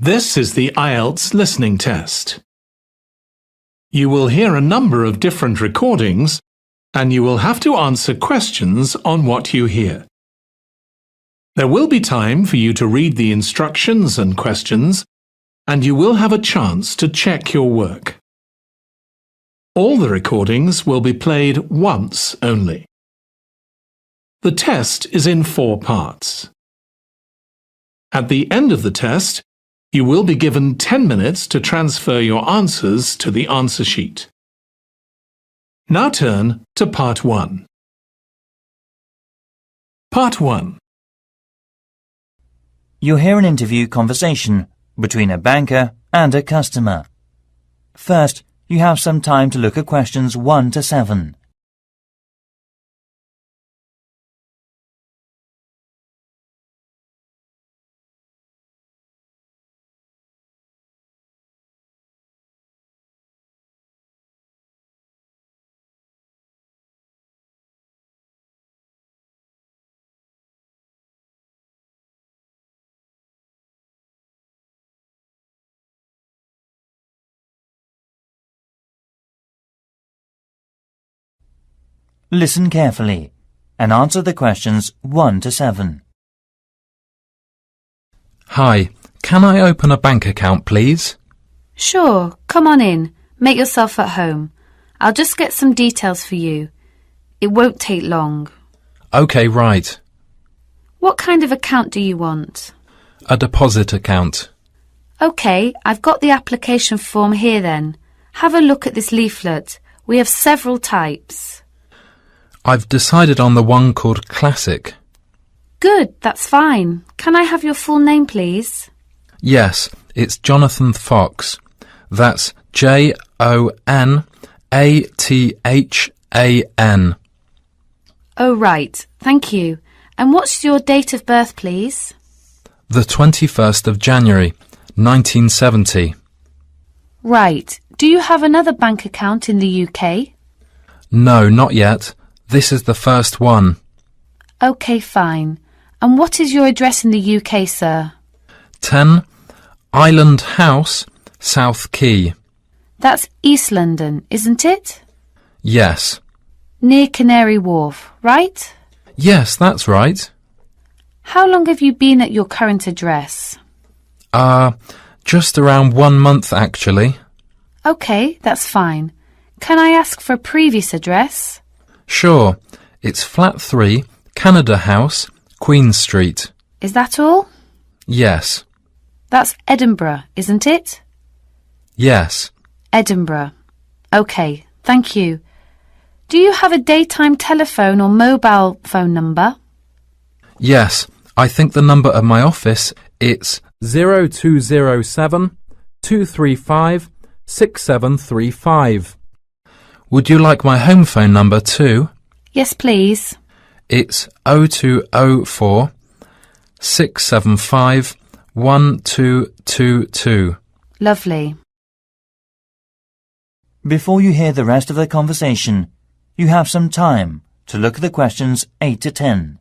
This is the IELTS listening test. You will hear a number of different recordings, and you will have to answer questions on what you hear. There will be time for you to read the instructions and questions, and you will have a chance to check your work. All the recordings will be played once only. The test is in 4 parts. At the end of the test, you will be given 10 minutes to transfer your answers to the answer sheet. Now turn to Part 1. Part 1. You'll hear an interview conversation between a banker and a customer. First, you have some time to look at questions 1 to 7. Listen carefully and answer the questions 1 to 7. Hi, can I open a bank account, please? Sure, come on in. Make yourself at home. I'll just get some details for you. It won't take long. OK, right. What kind of account do you want? A deposit account. OK, I've got the application form here then. Have a look at this leaflet. We have several types. I've decided on the one called Classic. Good, that's fine. Can I have your full name, please? Yes, it's Jonathan Fox. That's Jonathan. Oh, right. Thank you. And what's your date of birth, please? The 21st of January, 1970. Right. Do you have another bank account in the UK? No, not yet. This is the first one. OK, fine. And what is your address in the UK, sir? 10 Island House, South Quay. That's East London, isn't it? Yes. Near Canary Wharf, right? Yes, that's right. How long have you been at your current address? Just around 1 month, actually. OK, that's fine. Can I ask for a previous address? Sure. It's Flat 3, Canada House, Queen Street. Is that all? Yes. That's Edinburgh, isn't it? Yes. Edinburgh. OK, thank you. Do you have a daytime telephone or mobile phone number? Yes. I think the number of my office, it's 0207 235 6735. Would you like my home phone number too? Yes, please. It's 0204 675 1222. Lovely. Before you hear the rest of the conversation, you have some time to look at the questions 8 to 10.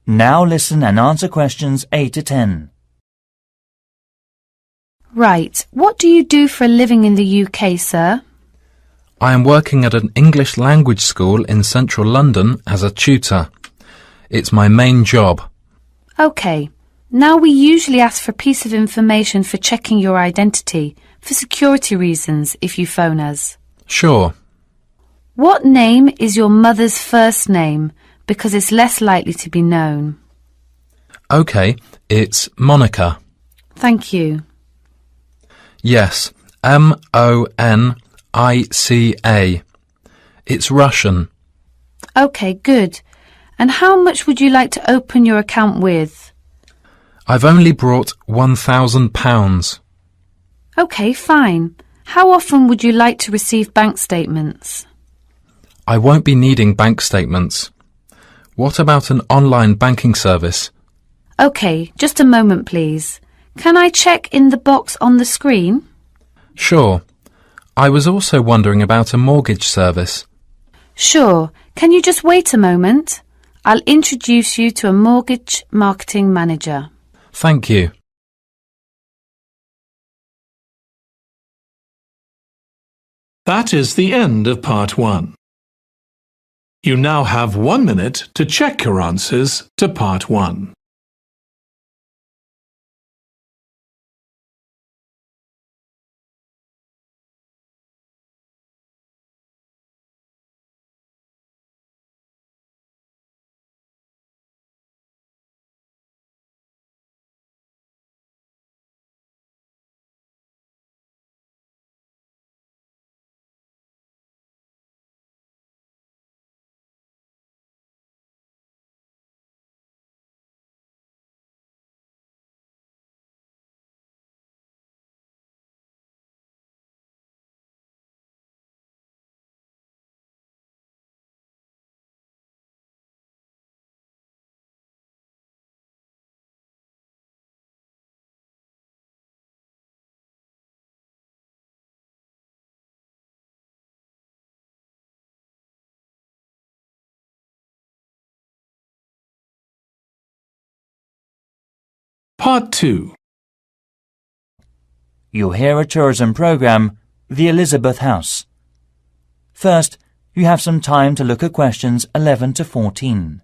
Now listen and answer questions 8 to 10. Right. What do you do for a living in the UK, sir? I am working at an English language school in central London as a tutor. It's my main job. OK. Now we usually ask for a piece of information for checking your identity, for security reasons, if you phone us. Sure. What name is your mother's first name? Because it's less likely to be known. OK, it's Monica. Thank you. Yes, Monica. It's Russian. OK, good. And how much would you like to open your account with? I've only brought £1,000. OK, fine. How often would you like to receive bank statements? I won't be needing bank statements. What about an online banking service? OK, just a moment, please. Can I check in the box on the screen? Sure. I was also wondering about a mortgage service. Sure. Can you just wait a moment? I'll introduce you to a mortgage marketing manager. Thank you. That is the end of part 1. You now have 1 minute to check your answers to part 1. Part 2. You'll hear a tourism program, The Elizabeth House. First, you have some time to look at questions 11 to 14.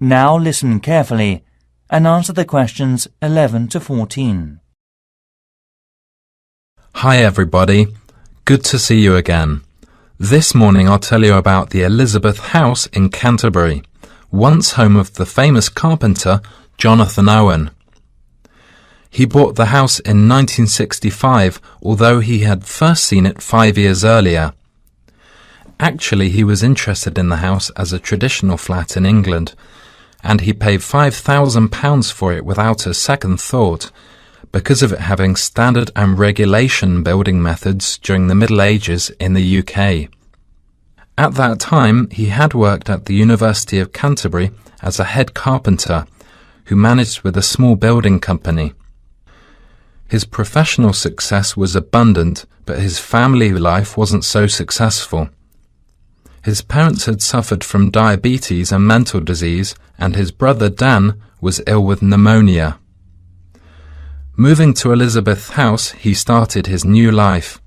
Now listen carefully and answer the questions 11 to 14. Hi everybody. Good to see you again. This morning I'll tell you about the Elizabeth House in Canterbury, once home of the famous carpenter Jonathan Owen. He bought the house in 1965, although he had first seen it 5 years earlier. Actually, he was interested in the house as a traditional flat in England, and he paid £5,000 for it without a second thought, because of it having standard and regulation building methods during the Middle Ages in the UK. At that time, he had worked at the University of Canterbury as a head carpenter who managed with a small building company. His professional success was abundant, but his family life wasn't so successful. His parents had suffered from diabetes and mental disease, and his brother Dan was ill with pneumonia. Moving to Elizabeth House, he started his new life.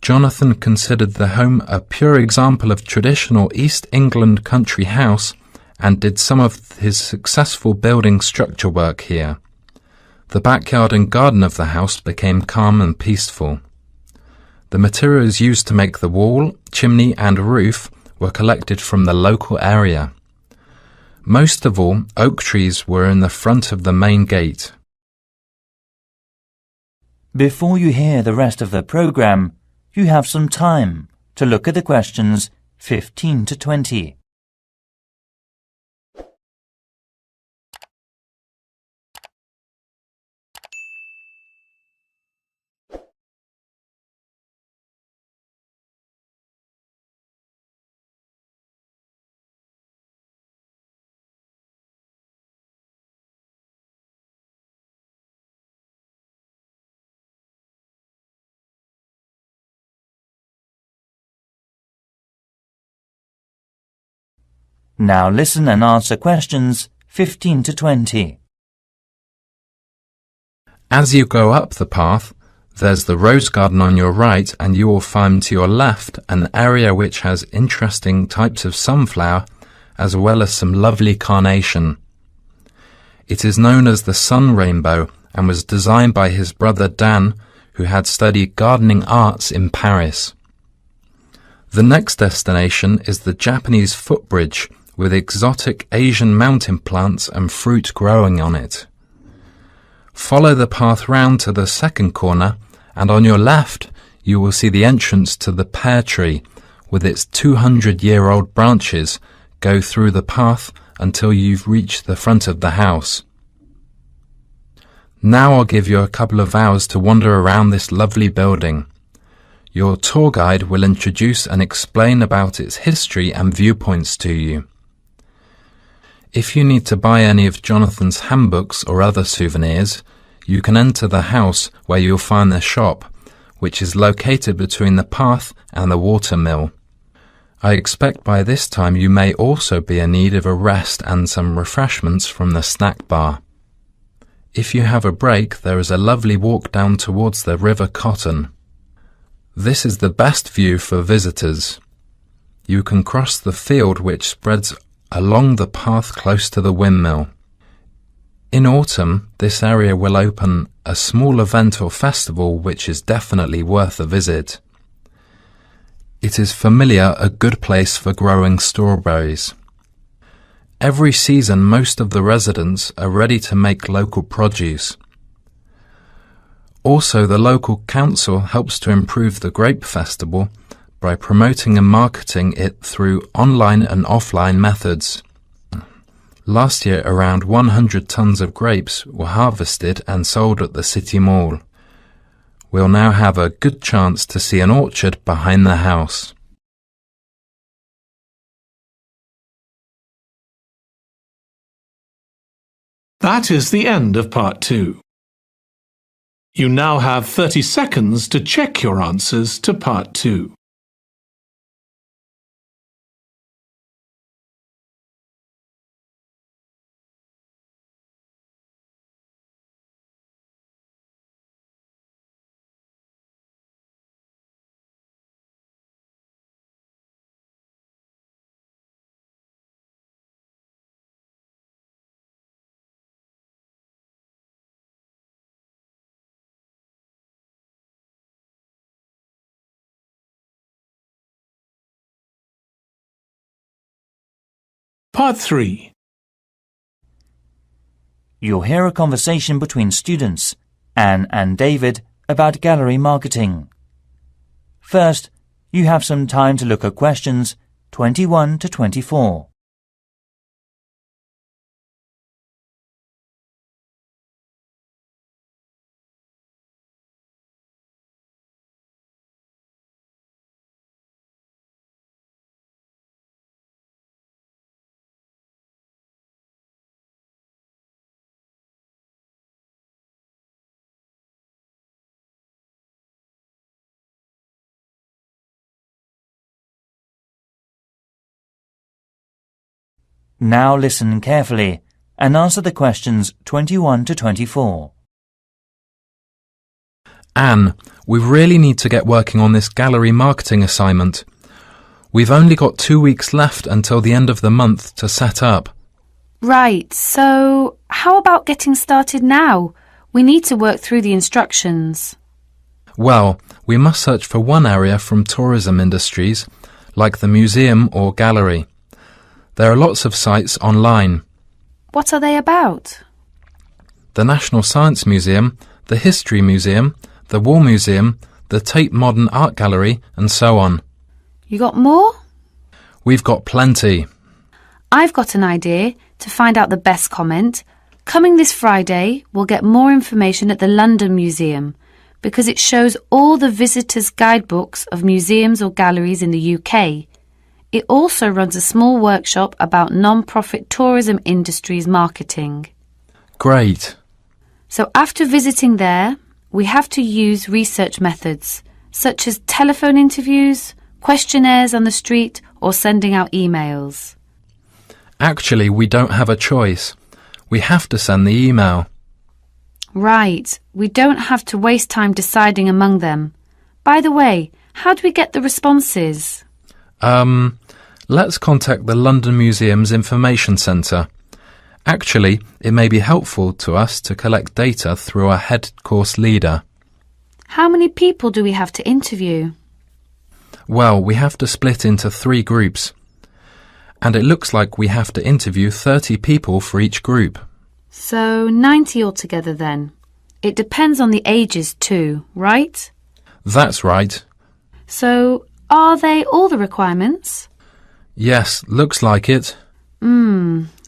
Jonathan considered the home a pure example of traditional East England country house and did some of his successful building structure work here. The backyard and garden of the house became calm and peaceful. The materials used to make the wall, chimney and roof were collected from the local area. Most of all, oak trees were in the front of the main gate. Before you hear the rest of the program, you have some time to look at the questions 15 to 20. Now listen and answer questions 15 to 20. As you go up the path, there's the rose garden on your right, and you will find to your left an area which has interesting types of sunflower as well as some lovely carnation. It is known as the sun rainbow and was designed by his brother Dan, who had studied gardening arts in Paris. The next destination is the Japanese footbridge, with exotic Asian mountain plants and fruit growing on it. Follow the path round to the second corner, and on your left you will see the entrance to the pear tree with its 200-year-old branches. Go through the path until you've reached the front of the house. Now I'll give you a couple of hours to wander around this lovely building. Your tour guide will introduce and explain about its history and viewpoints to you. If you need to buy any of Jonathan's handbooks or other souvenirs, you can enter the house where you'll find the shop, which is located between the path and the watermill. I expect by this time you may also be in need of a rest and some refreshments from the snack bar. If you have a break, there is a lovely walk down towards the River Cotton. This is the best view for visitors. You can cross the field which spreads along the path close to the windmill. In autumn, this area will open a small event or festival which is definitely worth a visit. It is familiar a good place for growing strawberries. Every season most of the residents are ready to make local produce. Also, the local council helps to improve the grape festival by promoting and marketing it through online and offline methods. Last year around 100 tons of grapes were harvested and sold at the city mall. We'll now have a good chance to see an orchard behind the house. That is the end of part 2. You now have 30 seconds to check your answers to part 2. Part 3. You'll hear a conversation between students, Anne and David, about gallery marketing. First, you have some time to look at questions 21 to 24. Now listen carefully and answer the questions 21 to 24. Anne, we really need to get working on this gallery marketing assignment. We've only got 2 weeks left until the end of the month to set up. Right, so how about getting started now? We need to work through the instructions. Well, we must search for one area from tourism industries, like the museum or gallery. There are lots of sites online. What are they about? The National Science Museum, the History Museum, the War Museum, the Tate Modern Art Gallery, and so on. You got more? We've got plenty. I've got an idea to find out the best comment. Coming this Friday, we'll get more information at the London Museum because it shows all the visitors' guidebooks of museums or galleries in the UK. It also runs a small workshop about non-profit tourism industries marketing. Great. So after visiting there, we have to use research methods, such as telephone interviews, questionnaires on the street, or sending out emails. Actually, we don't have a choice. We have to send the email. Right, we don't have to waste time deciding among them. By the way, how do we get the responses? Let's contact the London Museum's Information Centre. Actually, it may be helpful to us to collect data through our head course leader. How many people do we have to interview? Well, we have to split into 3 groups. And it looks like we have to interview 30 people for each group. So 90 altogether then. It depends on the ages too, right? That's right. So, are they all the requirements? Yes, looks like it.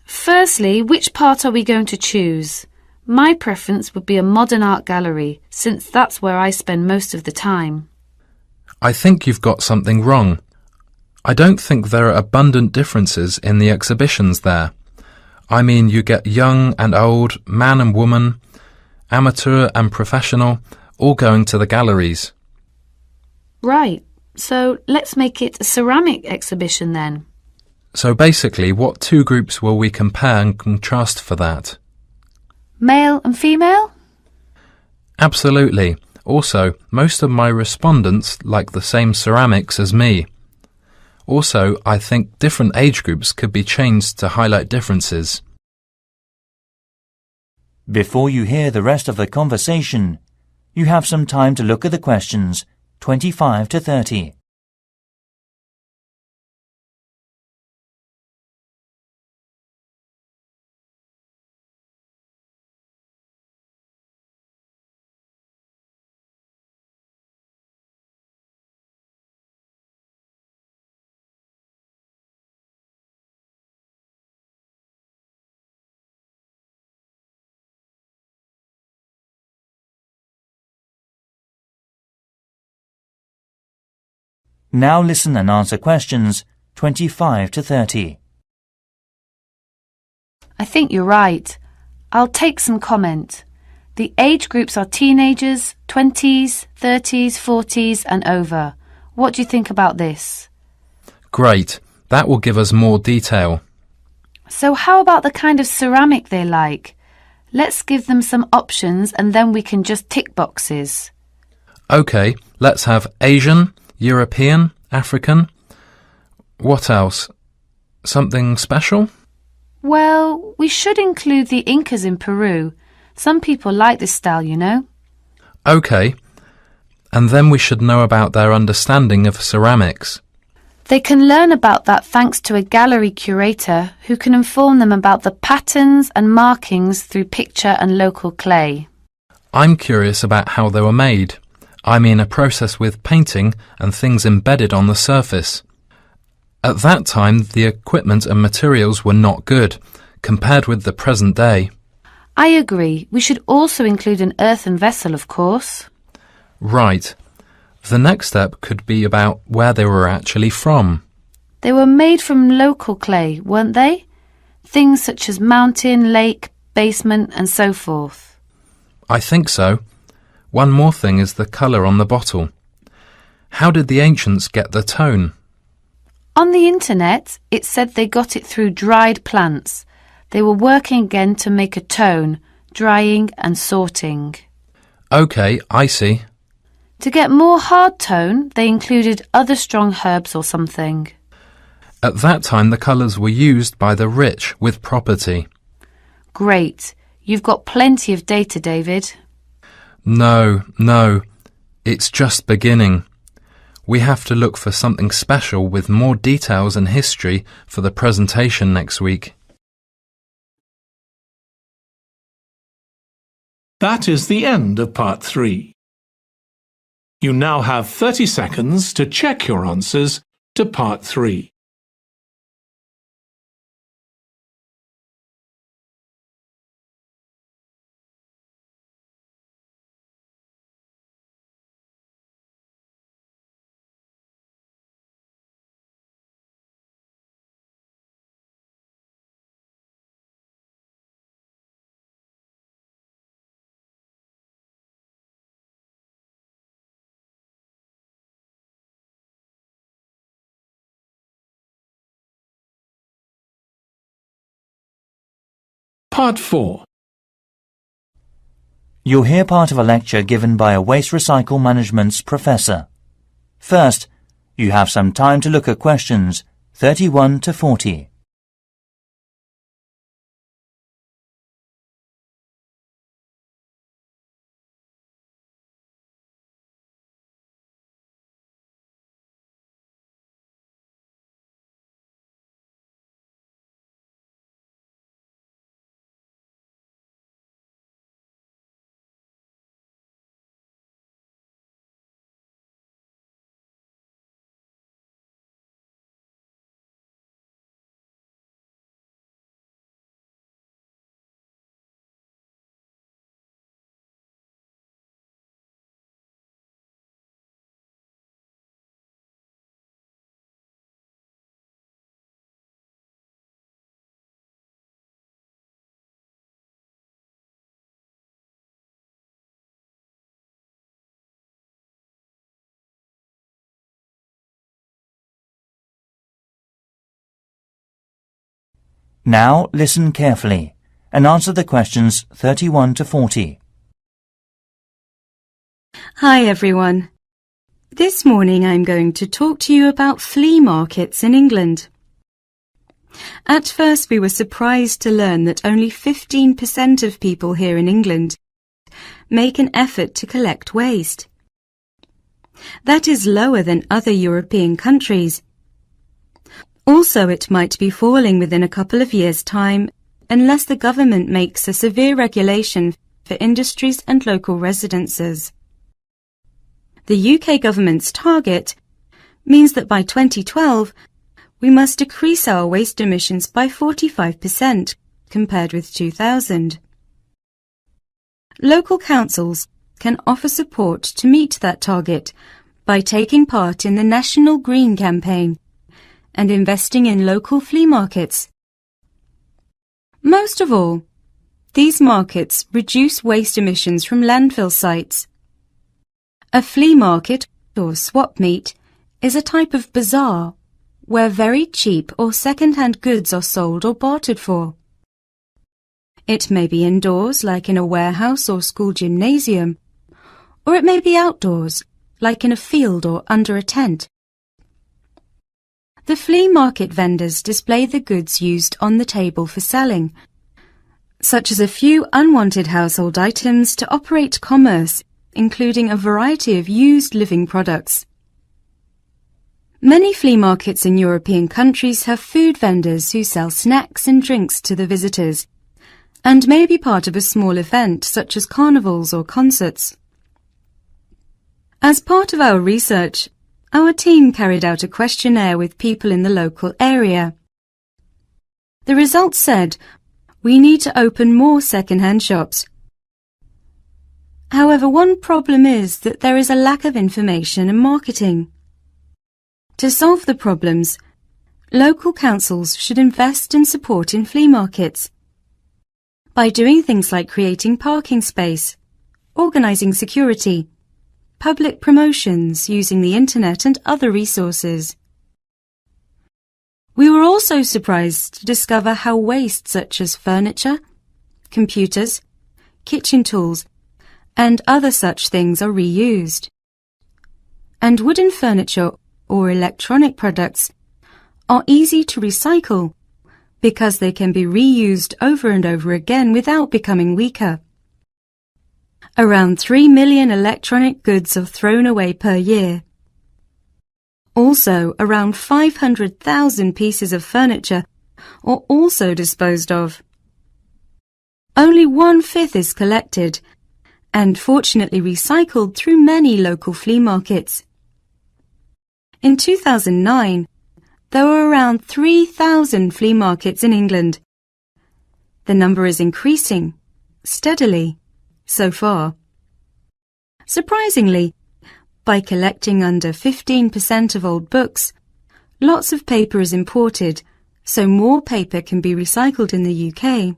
Firstly, which part are we going to choose? My preference would be a modern art gallery, since that's where I spend most of the time. I think you've got something wrong. I don't think there are abundant differences in the exhibitions there. I mean, you get young and old, man and woman, amateur and professional, all going to the galleries. Right, so let's make it a ceramic exhibition then. So basically, what two groups will we compare and contrast for that? Male and female? Absolutely. Also, most of my respondents like the same ceramics as me. Also, I think different age groups could be changed to highlight differences. Before you hear the rest of the conversation, you have some time to look at the questions 25 to 30. Now listen and answer questions 25 to 30. I think you're right. I'll take some comment. The age groups are teenagers, 20s, 30s, 40s and over. What do you think about this? Great. That will give us more detail. So how about the kind of ceramic they like? Let's give them some options and then we can just tick boxes. OK, let's have Asian, European, African. What else? Something special? Well, we should include the Incas in Peru. Some people like this style, you know. OK. And then we should know about their understanding of ceramics. They can learn about that thanks to a gallery curator who can inform them about the patterns and markings through picture and local clay. I'm curious about how they were made. I mean a process with painting and things embedded on the surface. At that time, the equipment and materials were not good, compared with the present day. I agree. We should also include an earthen vessel, of course. Right. The next step could be about where they were actually from. They were made from local clay, weren't they? Things such as mountain, lake, basement and so forth. I think so. One more thing is the colour on the bottle. How did the ancients get the tone? On the internet, it said they got it through dried plants. They were working again to make a tone, drying and sorting. OK, I see. To get more hard tone, they included other strong herbs or something. At that time, the colours were used by the rich with property. Great. You've got plenty of data, David. No, it's just beginning. We have to look for something special with more details and history for the presentation next week. That is the end of part 3. You now have 30 seconds to check your answers to part 3. Part 4. You'll hear part of a lecture given by a waste recycle management's professor. First, you have some time to look at questions 31 to 40. Now listen carefully and answer the questions 31 to 40. Hi everyone. This morning I'm going to talk to you about flea markets in England. At first we were surprised to learn that only 15% of people here in England make an effort to collect waste. That is lower than other European countries. Also, it might be falling within a couple of years' time unless the government makes a severe regulation for industries and local residences. The UK government's target means that by 2012 we must decrease our waste emissions by 45% compared with 2000. Local councils can offer support to meet that target by taking part in the National Green Campaign and investing in local flea markets. Most of all, these markets reduce waste emissions from landfill sites. A flea market, or swap meet, is a type of bazaar where very cheap or second-hand goods are sold or bartered for. It may be indoors, like in a warehouse or school gymnasium, or it may be outdoors, like in a field or under a tent. The flea market vendors display the goods used on the table for selling, such as a few unwanted household items to operate commerce, including a variety of used living products. Many flea markets in European countries have food vendors who sell snacks and drinks to the visitors, and may be part of a small event such as carnivals or concerts. As part of our research, our team carried out a questionnaire with people in the local area. The results said we need to open more second-hand shops. However, one problem is that there is a lack of information and marketing. To solve the problems, local councils should invest and support in flea markets by doing things like creating parking space, organising security, public promotions using the internet and other resources. We were also surprised to discover how waste such as furniture, computers, kitchen tools, and other such things are reused. And wooden furniture or electronic products are easy to recycle because they can be reused over and over again without becoming weaker. Around 3 million electronic goods are thrown away per year. Also, around 500,000 pieces of furniture are also disposed of. Only 1/5 is collected and fortunately recycled through many local flea markets. In 2009, there were around 3,000 flea markets in England. The number is increasing steadily so far. Surprisingly, by collecting under 15% of old books, lots of paper is imported, so more paper can be recycled in the UK.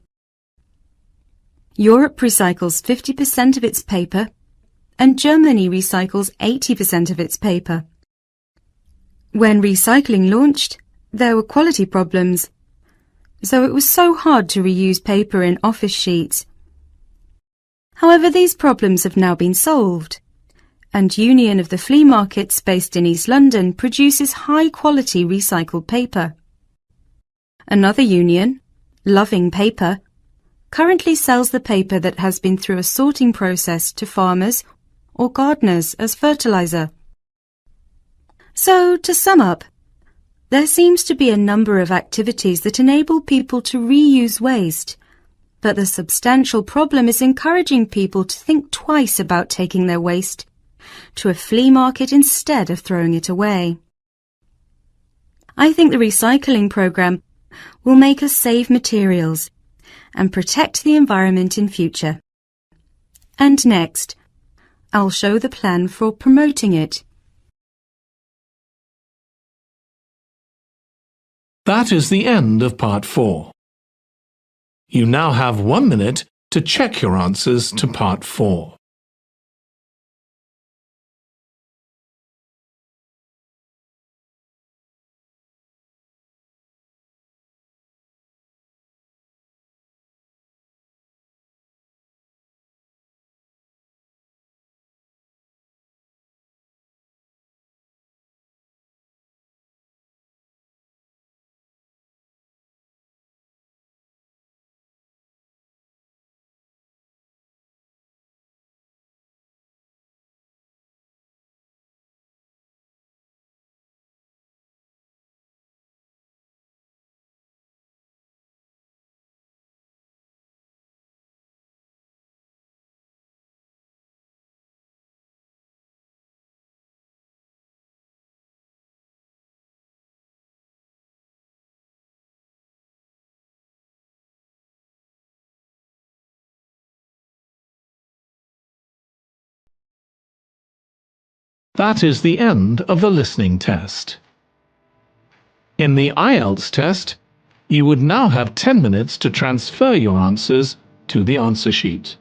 Europe recycles 50% of its paper, and Germany recycles 80% of its paper. When recycling launched, there were quality problems, so it was so hard to reuse paper in office sheets. However, these problems have now been solved, and Union of the Flea Markets based in East London produces high-quality recycled paper. Another union, Loving Paper, currently sells the paper that has been through a sorting process to farmers or gardeners as fertilizer. So, to sum up, there seems to be a number of activities that enable people to reuse waste, but the substantial problem is encouraging people to think twice about taking their waste to a flea market instead of throwing it away. I think the recycling program will make us save materials and protect the environment in future. And next, I'll show the plan for promoting it. That is the end of part 4. You now have 1 minute to check your answers to part 4. That is the end of the listening test. In the IELTS test, you would now have 10 minutes to transfer your answers to the answer sheet.